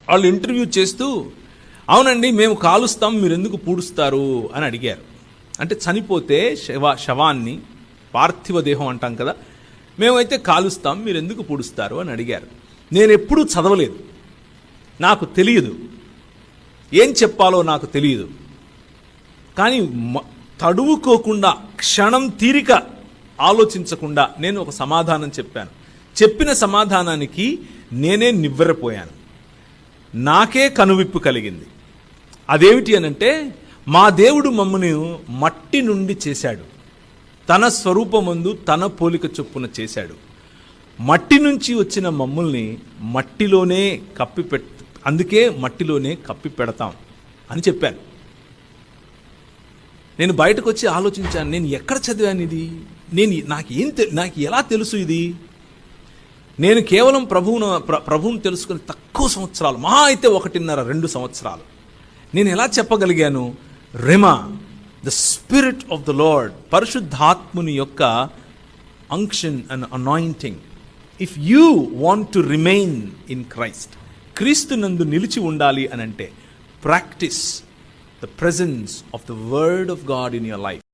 వాళ్ళు ఇంటర్వ్యూ చేస్తూ, అవునండి మేము కాలుస్తాం, మీరు ఎందుకు పూడుస్తారు అని అడిగారు. అంటే చనిపోతే శవాన్ని, పార్థివ దేహం అంటాం కదా, మేమైతే కాలుస్తాం, మీరు ఎందుకు పూడుస్తారు అని అడిగారు. నేను ఎప్పుడూ చదవలేదు, నాకు తెలియదు, ఏం చెప్పాలో నాకు తెలియదు. కానీ తడువుకోకుండా, క్షణం తీరిక ఆలోచించకుండా నేను ఒక సమాధానం చెప్పాను. చెప్పిన సమాధానానికి నేనే నివ్వెరపోయాను. నాకే కనువిప్పు కలిగింది. అదేమిటి అనంటే, మా దేవుడు మమ్మల్ని మట్టి నుండి చేశాడు, తన స్వరూపమందు తన పోలిక చొప్పున చేశాడు. మట్టి నుంచి వచ్చిన మమ్మల్ని మట్టిలోనే అందుకే మట్టిలోనే కప్పి పెడతాం అని చెప్పాను. నేను బయటకు వచ్చి ఆలోచించాను, నేను ఎక్కడ చదివాను ఇది, నాకు ఎలా తెలుసు ఇది? నేను కేవలం ప్రభువును తెలుసుకుని తక్కువ సంవత్సరాలు, మహా అయితే 1.5-2 సంవత్సరాలు. నేను ఎలా చెప్పగలిగాను? Rhema, the spirit of the lord, పరిశుద్ధాత్ముని యొక్క unction and anointing. If you want to remain in Christ, క్రీస్తు నందు నిలిచి ఉండాలి అని అంటే, practice the presence of the word of God in your life.